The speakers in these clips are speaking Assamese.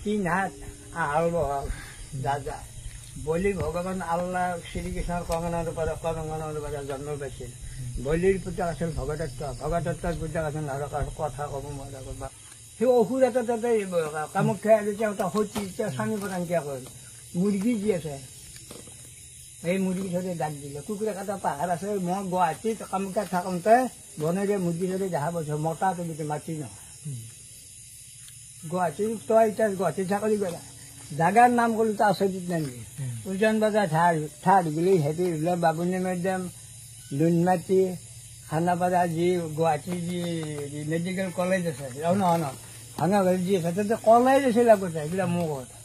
তিন হাত আহাল বহাল ৰাজা বলি ভগবান আল্লাহ শ্ৰীকৃষ্ণৰ কঙ্গনাৰ উপৰে জন্ম পাইছিল বলিৰ পূজা আছিল ভগদত্তৰ পূজা আছিল আৰু কথা ক'ব মজা কৰবা সেই অসুৰ এটা তাতে কামাখ্যা সতী স্বামী প্ৰদান কিয় কৰিল মুৰ্গী যি আছে এই মুৰ্গী ধৰি ডাক দিলে কুকুৰা কাটা পাহাৰ আছে মই গুৱাহাটীত কামাখ্যাত থাকোঁতে বনেৰে মুৰ্গী ধৰি দেখা পাইছো মতাটো গোটেই মাটি নহয় গুৱাহাটীত তই এতিয়া গুৱাহাটীত চাকৰি কৰা জাগাৰ নাম ক'লো তো আচৰিত নামি উজান বজাৰ ঠাৰ বুলি হেৰি বাবুনি মেডিয়াম লুনমাটি খানাপাৰা যি গুৱাহাটীৰ যি মেডিকেল কলেজ আছে নহয় ভাঙাবাৰী যি আছে তাতে কলেজ আছিল আগতে এইবিলাক মোৰ কথা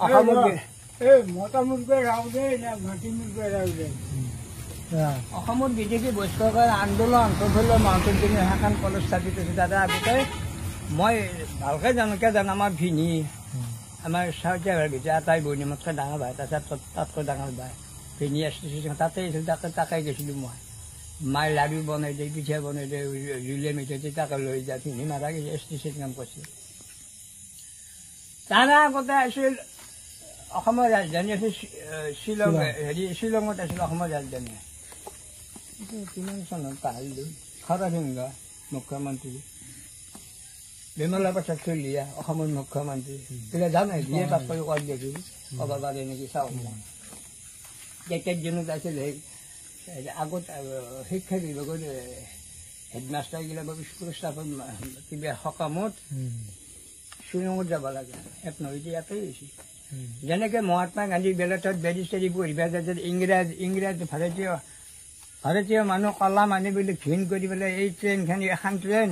অসমত মতা মুৰ্গী ৰাও দে না মাটি মুৰ্গী ৰাও দে অসমত বিজেপি বৈষ্ণৱৰ আন্দোলন সফল মাউণ্টেইন কিনে সেইখন কলেজ স্থাপিত হৈছে তাতে আগতে মই ভালকৈ জানো কিয় জানো আমাৰ ভিনী আমাৰ চাউথীয়া ভাই ভিতৰত আটাই বনি মোতকৈ ডাঙৰ ভাই তাৰপিছত তাতকৈ ডাঙৰ ভাই ভিনী আছিল তাতে আছিল তাকে গৈছিলোঁ মই মায়ে লাড়ু বনাই দিয়ে পিঠা বনাই দিয়ে জুলে মিঠৈ তাকে লৈ যায় ভিনী মাৰা গৈছে এছ কাম কৰিছিল তাৰ আগতে আছিল অসমৰ ৰাজধানী আছিল শ্বিলং হেৰি শ্বিলঙত আছিল অসমৰ ৰাজধানী কিমান চনত পাহৰিলোঁ খৰসিংহ মুখ্যমন্ত্ৰী বিমলা প্ৰসাদ চলিহা অসমৰ মুখ্যমন্ত্ৰী তেতিয়া জানে যিয়ে তাত কৰি কত দেখি ক'ব পাৰে নেকি চাওঁ তেতিয়া দিনত আছিল আগত শিক্ষা বিভাগৰ হেডমাষ্টাৰগিলাক স্কুল ষ্টাফত কিবা সকামত শ্বিলঙত যাব লাগে এক নদী ইয়াতে হৈছে যেনেকৈ মহাত্মা গান্ধী বেলেটত বেৰিষ্টাৰী পঢ়িবা যাতে ইংৰাজ ভাৰতীয় মানুহ কলা মানুহ বুলি ঘিণ কৰি পেলাই এই ট্ৰেইনখন এখন ট্ৰেইন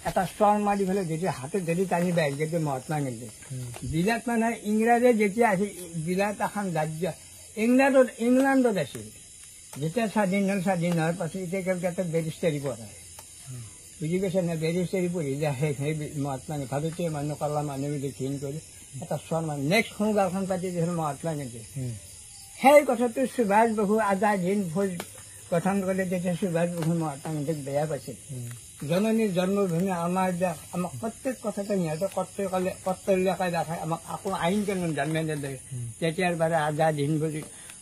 এটা ষ্টল মাৰি পেলাই যেতিয়া হাতত ধৰি টানি বাহিৰ গৈছে মহাত্মা গান্ধী বিৰাট মানে ইংৰাজে যেতিয়া আছিল বিৰাট এখন ৰাজ্য ইংলেণ্ডত আছিল যেতিয়া স্বাধীন হোৱাৰ পাছত এতিয়া কেইটা বেৰিষ্টাৰী পঢ়ায় বুজি পাইছে নে বেৰিষ্টাৰী পঢ়ি যায় সেই মহাত্মা গান্ধী ভাৰতীয় মানুহ কলা মানুহ বুলি ঘিণ কৰি এটা ষ্টল মাৰি নেক্সট সংঘালখন পাতি দিছিল মহাত্মা গান্ধী সেই কথাটো সুভাষ বাবু আজাদ হিন্দ ফৌজ গঠন কৰিলে তেতিয়া সুভাষ বাবু মহাত্মা গান্ধীক বেয়া পাইছিল জননীৰ জন্মভূমি আমাৰ দেশ আমাক প্ৰত্যেক কথাতে সিহঁতে কৰ্তব্যকে দেখাই আমাক আকৌ আইন কানুন জন্মাই নিদিয়ে তেতিয়াৰ পৰা আজাদ হিন্দ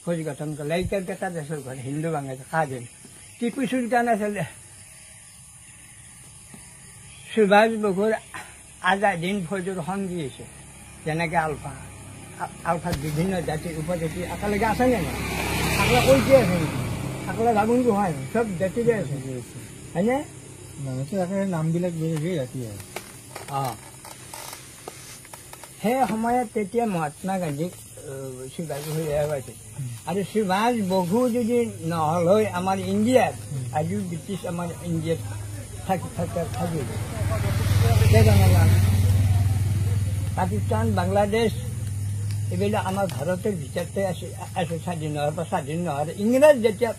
ফৌজ গঠন কৰিলে এইটাৰ কেইটা দেশৰ ঘৰ হিন্দু বাংলাদেশ স্বাধীন টিপু চুলতান আছিলে সুভাষ বাবুৰ আজাদ হিন্দ ফৌজৰ সংগী হৈছে যেনেকৈ আলফাত বিভিন্ন জাতিৰ উপজাতি একেলগে আছে নে নাই আকলা কৈছে আছে নেকি আকলা ভাগুন গোহাঁই চব জাতিৰে আছে হয়নে নামবিলাক জাতি অঁ সেই সময়ত তেতিয়া মহাত্মা গান্ধীক সুভাষ বাবু এয়া পাইছিল আৰু সুভাষ বাবু যদি নহ'ল হৈ আমাৰ ইণ্ডিয়াত আজিও ব্ৰিটিছ আমাৰ ইণ্ডিয়াত থাকিব পাকিস্তান বাংলাদেশ এইবিলাক আমাৰ ভাৰতৰ ভিতৰতে আছে স্বাধীন হোৱাৰ পৰা স্বাধীন নোহোৱাৰ ইংৰাজ যেতিয়া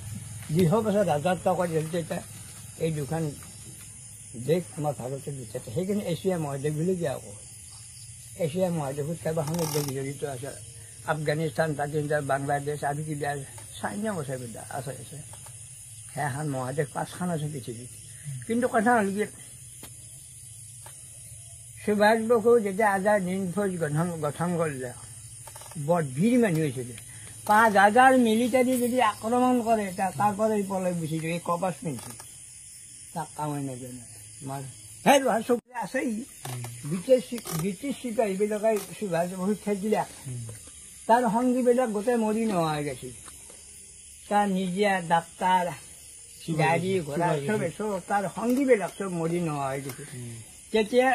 200 বছৰ ৰাজত্ব কৰিছিল তেতিয়া এই দুখন দেশ আমাৰ ভাৰতৰ ভিতৰতে সেইকাৰণে এছিয়া মহাদেশ বুলি কিয় কয় এছিয়া মহাদেশত কেইবাখনো দেশ জড়িত আছে আফগানিস্তান পাকিস্তান বাংলাদেশ আৰু কিবা চাইনাও আছে বিলাক আছে সেইখন মহাদেশ 5খন আছে পৃথিৱীত কিন্তু কথা হ'ল কি সুভাষ বাবু যেতিয়া আজাদ হিন্দ ফৌজ গঠন কৰিলে বৰ ভিৰ মানুহ হৈছিলে 5000 মিলিটাৰী যদি আক্ৰমণ কৰে তাৰ পৰাই পলাই গুচি যায় এই কপাচ পিন্ধি তাক কামাই নাজানে সেই চকুৰে আছেই ব্ৰিটিছ চিপাহীবিলাকে সুভাষ বাবুক খেদিলে তাৰ সংগীবিলাক গোটেই মৰি নোহোৱা হৈ গৈছিল তাৰ নিজা ডাক্তাৰ গাড়ী ঘোঁৰা চব তাৰ সংগীবিলাক চব মৰি নোহোৱা হৈ গৈছিল তেতিয়া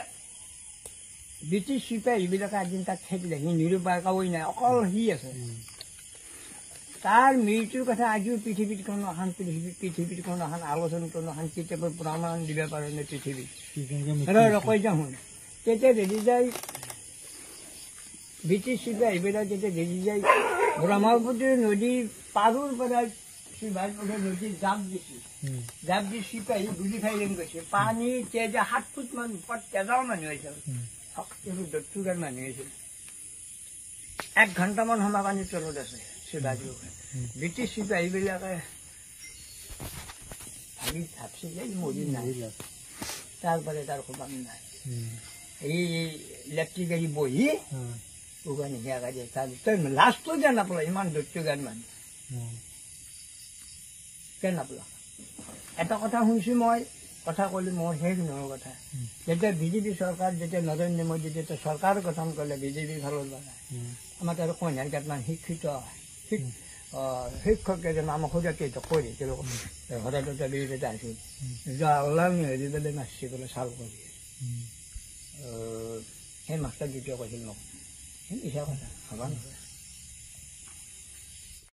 ব্ৰিটিছ চিপাহীবিলাকে আজি তাক খেদিলে সি নিৰুপায় কাবই নাই অকল সি আছে তাৰ মৃত্যুৰ কথা আজিও পৃথিৱীত কোনো এখন আলোচনা কোনো এখন কিতাপৰ প্ৰমাণ দিব পাৰে নে পৃথিৱীত কৈ যাওঁ শুন তেতিয়া দেখি যায় ব্ৰিটিছ চিপাহীবিলাক যেতিয়া দেখি যায় ব্ৰহ্মপুত্ৰ নদীৰ পাৰৰ পৰা সুভাষ বাবুৱে নদীত জাপ দি চিপাহী গুলি খাই গৈছে পানী তেজা 7 ফুট মান ওপৰত তেজাও মানুহ হৈছে দত্তুগাৰ মানুহ হৈছিল 1 ঘণ্টামান সময় পানীৰ তলত আছে সুভাষ বাবু ব্ৰিটিছ চিপাহীবিলাকে ভাবি ভাবছি যে মৰি নাই তাৰপৰা তাৰ খবৰ নাই এই ইলেক্ট্ৰিক গাড়ী বহি উগান নিশিয়া গাড়ী তই লাষ্টটো যে নাপালা ইমান দৈত্য গান মানে কেন নাপালা এটা কথা শুনিছোঁ মই কথা ক'লে মোৰ শেষ নহয় কথা যেতিয়া বিজেপি চৰকাৰ যেতিয়া নৰেন্দ্ৰ মোদী যেতিয়া চৰকাৰ গঠন কৰিলে বিজেপিৰ ফালৰ পৰা আমাৰ আৰু কইনাৰ কেইটামান শিক্ষিত শিক্ষক কেইজন আমাক সজাতীয় কৰি হঠাৎ বিজেপিতে আহিছিল ওলামি হেৰি পেলাই নাচি পেলাই চাল কৰি সেই মাষ্টাৰ দ্বিতীয় কৈছিল মোক মিছা কথা ভাবা নহয়